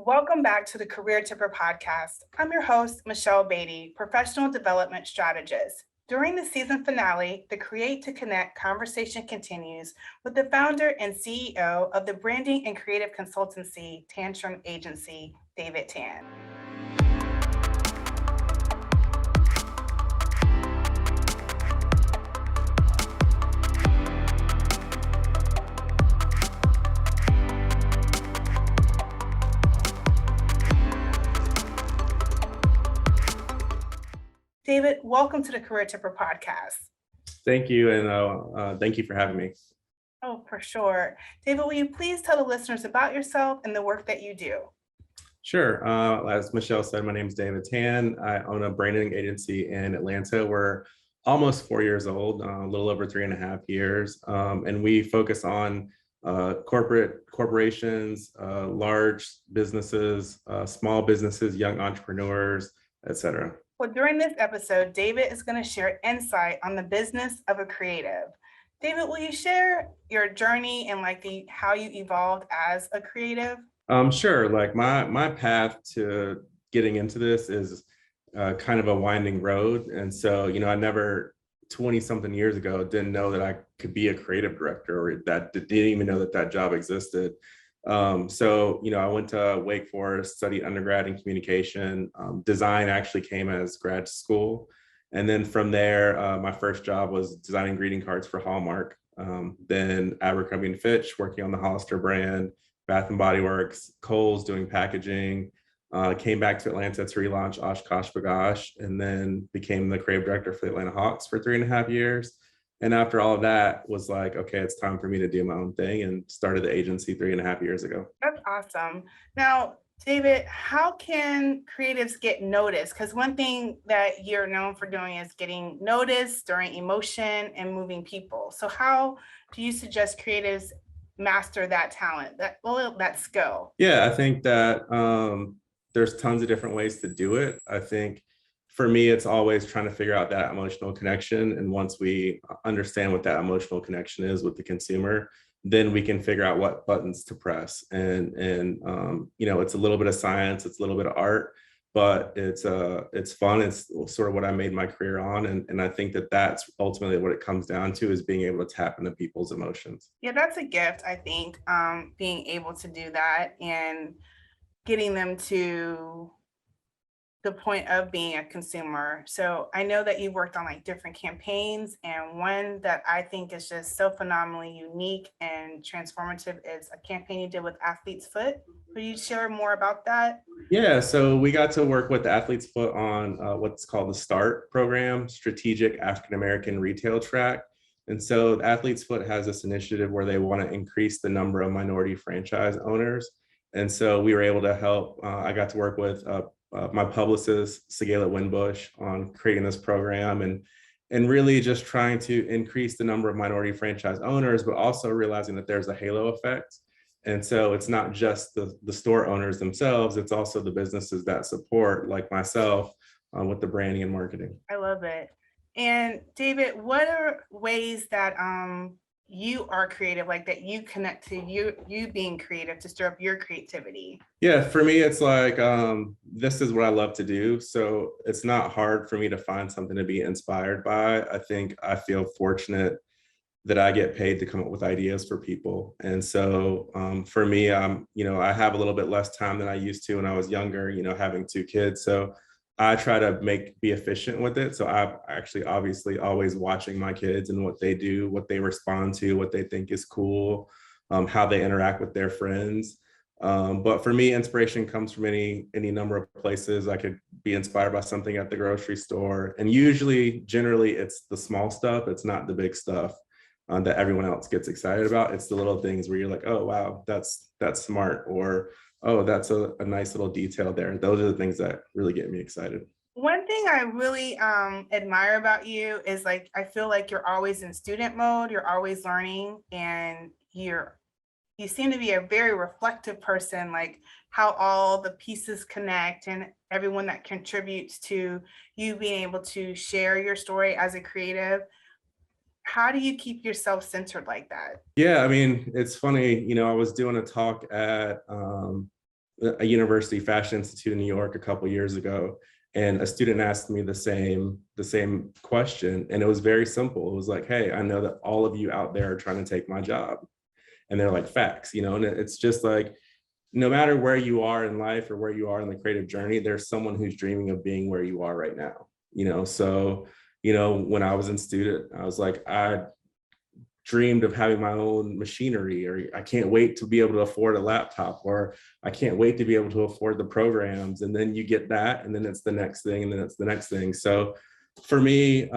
Welcome back to the Career Tipper podcast. I'm your host, Michelle Beatty, professional development strategist. During the season finale, the Create to Connect conversation continues with the founder and CEO of the branding and creative consultancy Tantrum Agency, David Tann. David, welcome to the Career Tipper podcast. Thank you, and thank you for having me. Oh, for sure. David, will you please tell the listeners about yourself and the work that you do? Sure. As Michelle said, my name is David Tann. I own a branding agency in Atlanta. We're almost 4 years old, a little over 3.5 years, and we focus on corporations, large businesses, small businesses, young entrepreneurs, etc. Well, during this episode, David is going to share insight on the business of a creative. David, will you share your journey and how you evolved as a creative? Sure. Like my path to getting into this is kind of a winding road. And so, I never 20 something years ago didn't know that I could be a creative director, or that didn't even know that job existed. So, I went to Wake Forest, studied undergrad in communication. Design actually came as grad school. And then from there, my first job was designing greeting cards for Hallmark. Then Abercombie Fitch, working on the Hollister brand, Bath and Body Works, Kohls doing packaging. Came back to Atlanta to relaunch OshKosh B'Gosh, and then became the creative director for the Atlanta Hawks for 3.5 years. And after all of that, was like, okay, it's time for me to do my own thing, and started the agency 3.5 years ago. That's awesome. Now, David, how can creatives get noticed? Because one thing that you're known for doing is getting noticed during emotion and moving people. So how do you suggest creatives master that talent, that skill? Yeah, I think that there's tons of different ways to do it. I think for me, it's always trying to figure out that emotional connection. And once we understand what that emotional connection is with the consumer, then we can figure out what buttons to press. And it's a little bit of science, it's a little bit of art, but it's fun. It's sort of what I made my career on. And I think that that's ultimately what it comes down to, is being able to tap into people's emotions. Yeah, that's a gift, I think, being able to do that and getting them to the point of being a consumer. So I know that you worked on different campaigns, and one that I think is just so phenomenally unique and transformative is a campaign you did with Athlete's Foot. Will you share more about that? Yeah, so we got to work with the Athlete's Foot on what's called the START program, Strategic African American Retail Track. And so the Athlete's Foot has this initiative where they want to increase the number of minority franchise owners. And so we were able to help. I got to work with my publicist, Segala Winbush, on creating this program, and really just trying to increase the number of minority franchise owners, but also realizing that there's a halo effect. And so it's not just the store owners themselves, it's also the businesses that support, like myself, with the branding and marketing. I love it. And David, what are ways that you are creative, that you connect to you being creative to stir up your creativity? Yeah, for me, it's like, this is what I love to do. So it's not hard for me to find something to be inspired by. I think I feel fortunate that I get paid to come up with ideas for people. And so for me, I have a little bit less time than I used to when I was younger, having 2 kids. So I try to be efficient with it. So I'm actually obviously always watching my kids and what they do, what they respond to, what they think is cool, how they interact with their friends. But for me, inspiration comes from any number of places. I could be inspired by something at the grocery store. And generally, it's the small stuff. It's not the big stuff that everyone else gets excited about. It's the little things where you're like, oh, wow, that's smart. Or, oh, that's a nice little detail there. Those are the things that really get me excited. One thing I really admire about you is I feel like you're always in student mode, you're always learning, and you seem to be a very reflective person, how all the pieces connect and everyone that contributes to you being able to share your story as a creative. How do you keep yourself centered like that? Yeah, I mean, it's funny, I was doing a talk at a university fashion institute in New York a couple of years ago, and a student asked me the same question, and it was very simple. It was like, hey, I know that all of you out there are trying to take my job. And they're like, facts, you know. And it's just like, no matter where you are in life or where you are in the creative journey, there's someone who's dreaming of being where you are right now, you know. So, you know, when I was in student, I was like, I dreamed of having my own machinery, or I can't wait to be able to afford a laptop, or I can't wait to be able to afford the programs. And then you get that, and then it's the next thing, and then it's the next thing. So for me,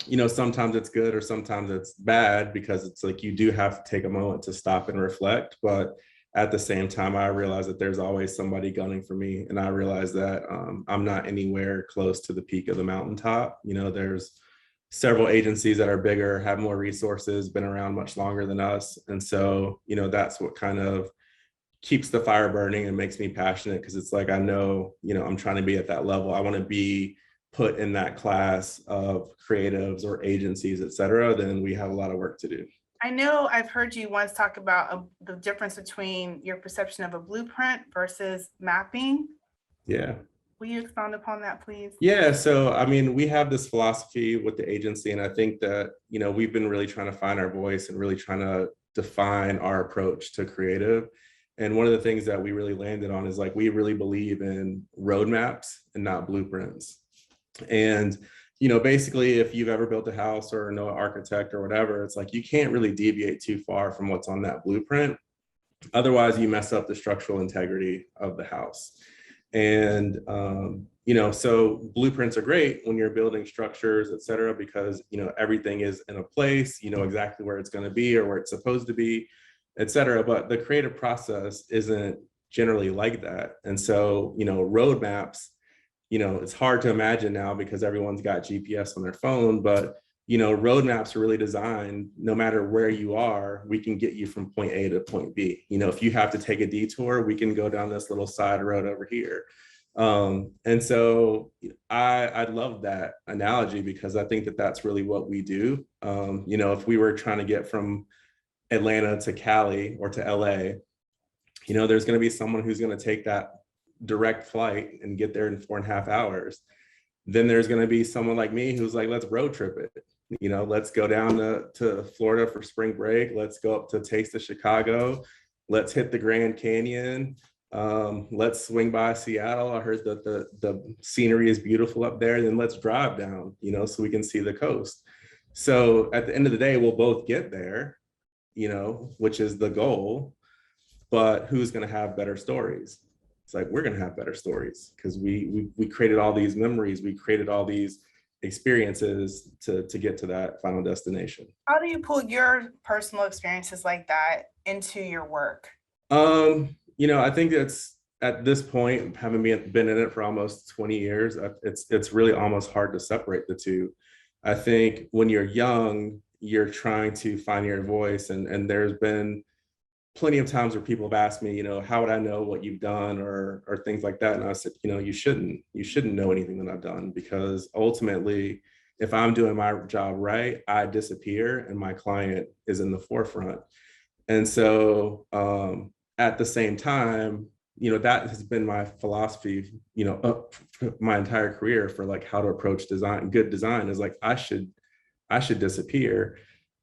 you know, sometimes it's good or sometimes it's bad, because it's like you do have to take a moment to stop and reflect. But at the same time, I realize that there's always somebody gunning for me. And I realize that I'm not anywhere close to the peak of the mountaintop. You know, there's several agencies that are bigger, have more resources, been around much longer than us. And so, you know, that's what kind of keeps the fire burning and makes me passionate, because it's like, I know, you know, I'm trying to be at that level. I want to be put in that class of creatives or agencies, et cetera. Then we have a lot of work to do. I know I've heard you once talk about the difference between your perception of a blueprint versus mapping. Yeah. Will you expound upon that, please? Yeah. So, I mean, we have this philosophy with the agency, and I think that, you know, we've been really trying to find our voice and really trying to define our approach to creative. And one of the things that we really landed on is like, we really believe in roadmaps and not blueprints. And, you know, basically, if you've ever built a house or know an architect or whatever, it's like, you can't really deviate too far from what's on that blueprint. Otherwise, you mess up the structural integrity of the house. And, you know, so blueprints are great when you're building structures, et cetera, because, you know, everything is in a place, you know exactly where it's going to be or where it's supposed to be, et cetera. But the creative process isn't generally like that. And so, you know, roadmaps, you know, it's hard to imagine now because everyone's got GPS on their phone, but, you know, roadmaps are really designed, no matter where you are, we can get you from point A to point B. You know, if you have to take a detour, we can go down this little side road over here. And so I love that analogy, because I think that that's really what we do. You know, if we were trying to get from Atlanta to Cali or to LA, you know, there's going to be someone who's going to take that direct flight and get there in 4.5 hours. Then there's going to be someone like me who's like, let's road trip it. You know, let's go down to Florida for spring break. Let's go up to Taste of Chicago. Let's hit the Grand Canyon. Let's swing by Seattle. I heard that the scenery is beautiful up there. Then let's drive down, you know, so we can see the coast. So at the end of the day, we'll both get there, you know, which is the goal. But who's going to have better stories? It's like, we're going to have better stories because we created all these memories. We created all these experiences to get to that final destination. How do you pull your personal experiences like that into your work? You know, I think it's at this point, having been in it for almost 20 years, it's really almost hard to separate the two. I think when you're young, you're trying to find your voice, and there's been plenty of times where people have asked me, you know, how would I know what you've done or things like that? And I said, you know, you shouldn't know anything that I've done, because ultimately, if I'm doing my job right, I disappear and my client is in the forefront. And so at the same time, you know, that has been my philosophy, you know, my entire career for like how to approach design. Good design is like, I should disappear.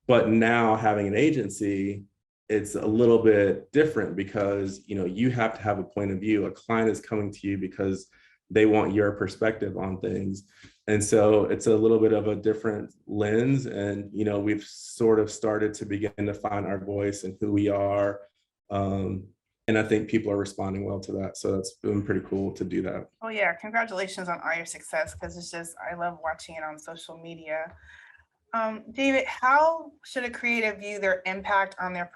But now having an agency, it's a little bit different, because, you know, you have to have a point of view. A client is coming to you because they want your perspective on things. And so it's a little bit of a different lens. And, you know, we've sort of started to begin to find our voice and who we are. And I think people are responding well to that. So that's been pretty cool to do that. Oh yeah, congratulations on all your success, because it's just, I love watching it on social media. David, how should a creative view their impact on their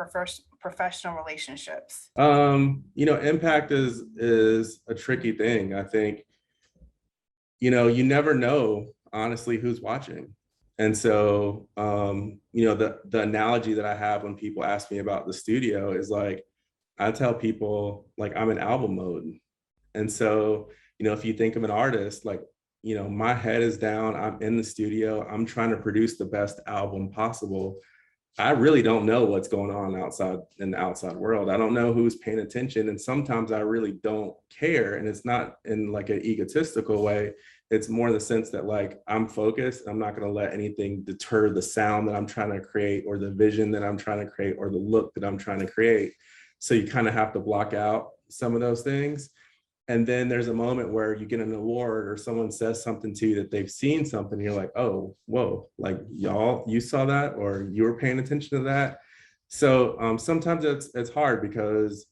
professional relationships? You know, impact is a tricky thing. I think, you know, you never know, honestly, who's watching. And so, you know, the analogy that I have when people ask me about the studio is like, I tell people like I'm in album mode. And so, you know, if you think of an artist, like, you know, my head is down, I'm in the studio, I'm trying to produce the best album possible. I really don't know what's going on outside in the outside world. I don't know who's paying attention. And sometimes I really don't care. And it's not in like an egotistical way. It's more in the sense that like I'm focused. I'm not going to let anything deter the sound that I'm trying to create or the vision that I'm trying to create or the look that I'm trying to create. So you kind of have to block out some of those things. And then there's a moment where you get an award or someone says something to you that they've seen something, and you're like, oh, whoa, like y'all, you saw that or you were paying attention to that. So sometimes it's hard because,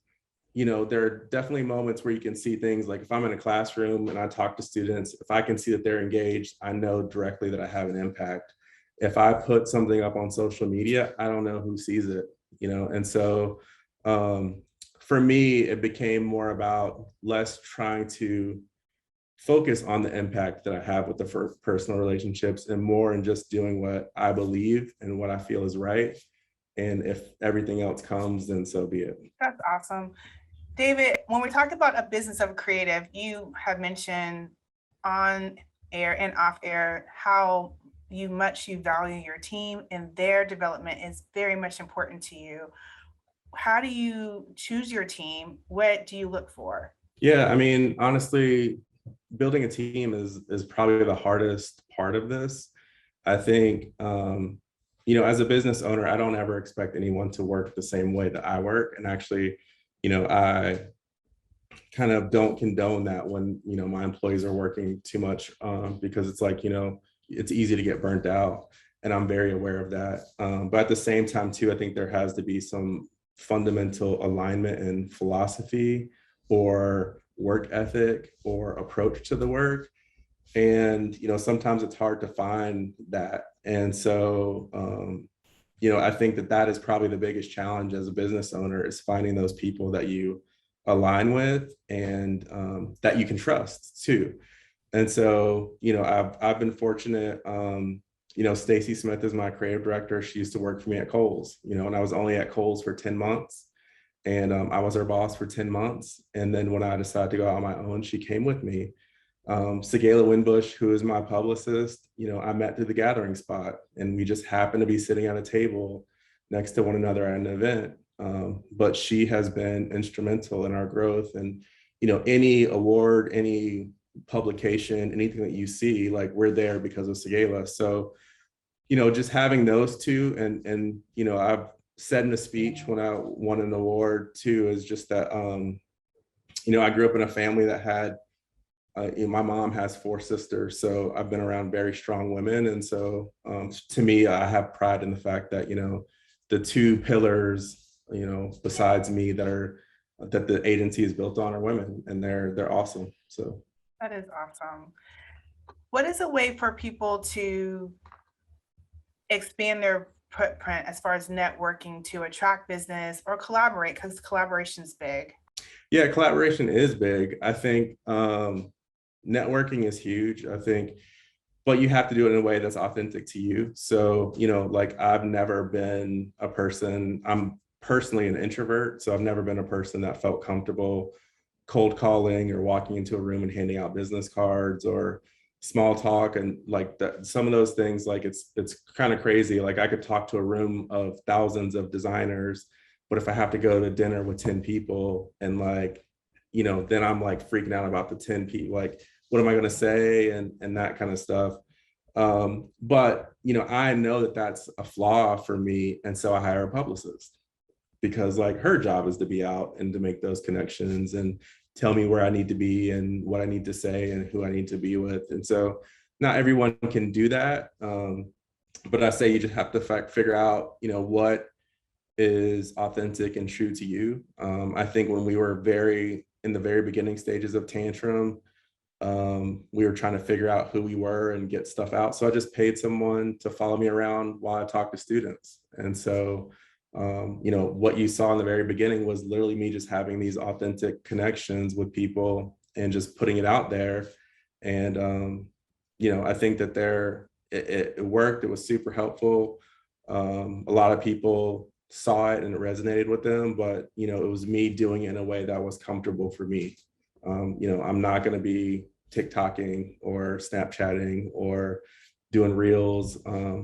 you know, there are definitely moments where you can see things like if I'm in a classroom and I talk to students, if I can see that they're engaged, I know directly that I have an impact. If I put something up on social media, I don't know who sees it, you know, and so for me, it became more about less trying to focus on the impact that I have with the personal relationships and more in just doing what I believe and what I feel is right. And if everything else comes, then so be it. That's awesome. David, when we talk about a business of creative, you have mentioned on air and off air how much you value your team and their development is very much important to you. How do you choose your team? What do you look for? Yeah, I mean, honestly, building a team is probably the hardest part of this. I think, you know, as a business owner, I don't ever expect anyone to work the same way that I work. And actually, you know, I kind of don't condone that when, you know, my employees are working too much because it's like, you know, it's easy to get burnt out. And I'm very aware of that. But at the same time, too, I think there has to be some fundamental alignment in philosophy or work ethic or approach to the work. And, you know, sometimes it's hard to find that. And so, you know, I think that that is probably the biggest challenge as a business owner is finding those people that you align with and that you can trust too. And so, you know, I've been fortunate. You know, Stacy Smith is my creative director. She used to work for me at Kohls, you know, and I was only at Kohls for 10 months. And I was her boss for 10 months. And then when I decided to go out on my own, she came with me. Segala Winbush, who is my publicist, you know, I met through the gathering spot and we just happened to be sitting at a table next to one another at an event. But she has been instrumental in our growth. And, you know, any award, any publication, anything that you see, like we're there because of Segala. So, you know, just having those two and, you know, I've said in a speech when I won an award too, is just that, you know, I grew up in a family that had, you know, my mom has 4 sisters, so I've been around very strong women. And so to me, I have pride in the fact that, you know, the 2 pillars, you know, besides me that the agency is built on are women, and they're awesome. So That is awesome. What is a way for people to expand their footprint as far as networking to attract business or collaborate? Because collaboration is big. yeah, collaboration is big. I think networking is huge. I think, but you have to do it in a way that's authentic to you. So, you know, like I've never been a person, I'm personally an introvert. So I've never been a person that felt comfortable cold calling or walking into a room and handing out business cards or small talk. And like that, some of those things, like it's kind of crazy. Like I could talk to a room of thousands of designers, but if I have to go to dinner with 10 people and like, you know, then I'm like freaking out about the 10 people, like, what am I going to say? And that kind of stuff. But, you know, I know that that's a flaw for me. And so I hire a publicist because like her job is to be out and to make those connections and tell me where I need to be and what I need to say and who I need to be with. And so not everyone can do that. But I say you just have to figure out, you know, what is authentic and true to you. I think when we were in the very beginning stages of Tantrum, we were trying to figure out who we were and get stuff out. So I just paid someone to follow me around while I talked to students. And so, you know, what you saw in the very beginning was literally me just having these authentic connections with people and just putting it out there. And, you know, I think that it worked. It was super helpful. A lot of people saw it and it resonated with them, but, you know, it was me doing it in a way that was comfortable for me. You know, I'm not going to be TikToking or Snapchatting or doing reels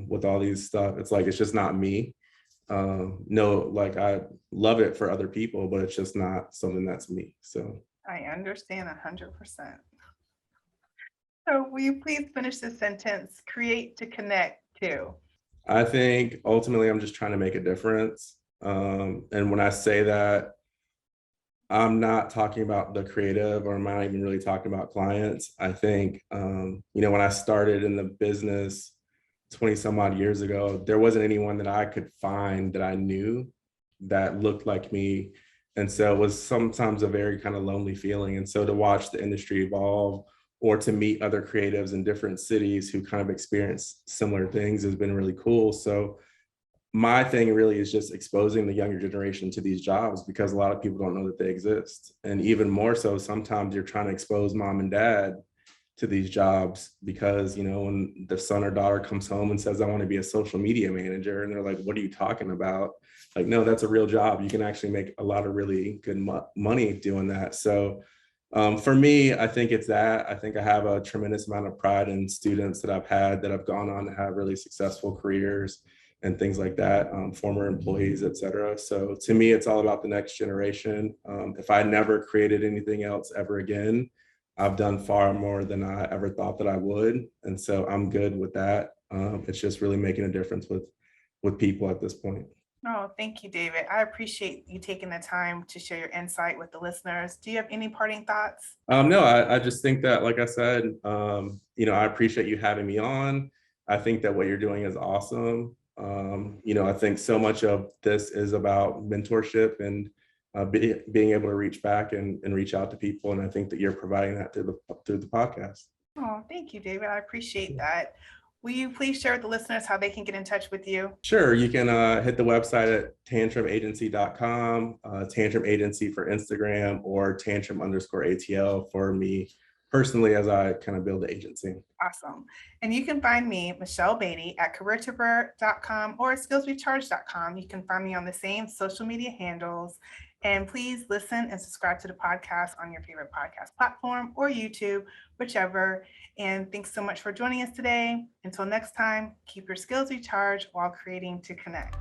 with all these stuff. It's like, it's just not me. No, like I love it for other people, but it's just not something that's me. So I understand 100%. So will you please finish the sentence, create to connect to? I think ultimately I'm just trying to make a difference. And when I say that, I'm not talking about the creative, or I'm not even really talking about clients. I think, when I started in the business 20 some odd years ago, there wasn't anyone that I could find that I knew that looked like me. And so it was sometimes a very kind of lonely feeling. And so to watch the industry evolve, or to meet other creatives in different cities who kind of experience similar things, has been really cool. So my thing really is just exposing the younger generation to these jobs, because a lot of people don't know that they exist. And even more so, sometimes you're trying to expose mom and dad to these jobs, because when the son or daughter comes home and says, I want to be a social media manager, and they're like, what are you talking about? Like, no, that's a real job. You can actually make a lot of really good money doing that. So for me, I think it's that. I think I have a tremendous amount of pride in students that I've had that have gone on to have really successful careers and things like that, former employees, et cetera. So to me, it's all about the next generation. If I never created anything else ever again, I've done far more than I ever thought that I would. And so I'm good with that. It's just really making a difference with people at this point. Oh, thank you, David. I appreciate you taking the time to share your insight with the listeners. Do you have any parting thoughts? No, I just think that, like I said, I appreciate you having me on. I think that what you're doing is awesome. I think so much of this is about mentorship and being able to reach back and reach out to people. And I think that you're providing that through the podcast. Oh, thank you, David. I appreciate that. Will you please share with the listeners how they can get in touch with you? Sure, you can hit the website at tantrumagency.com, Tantrum Agency for Instagram, or tantrum_ATL for me personally, as I kind of build the agency. Awesome. And you can find me, Michelle Beatty, at careertipper.com or skillsrecharge.com. You can find me on the same social media handles. And please listen and subscribe to the podcast on your favorite podcast platform or YouTube, whichever. And thanks so much for joining us today. Until next time, keep your skills recharged while creating to connect.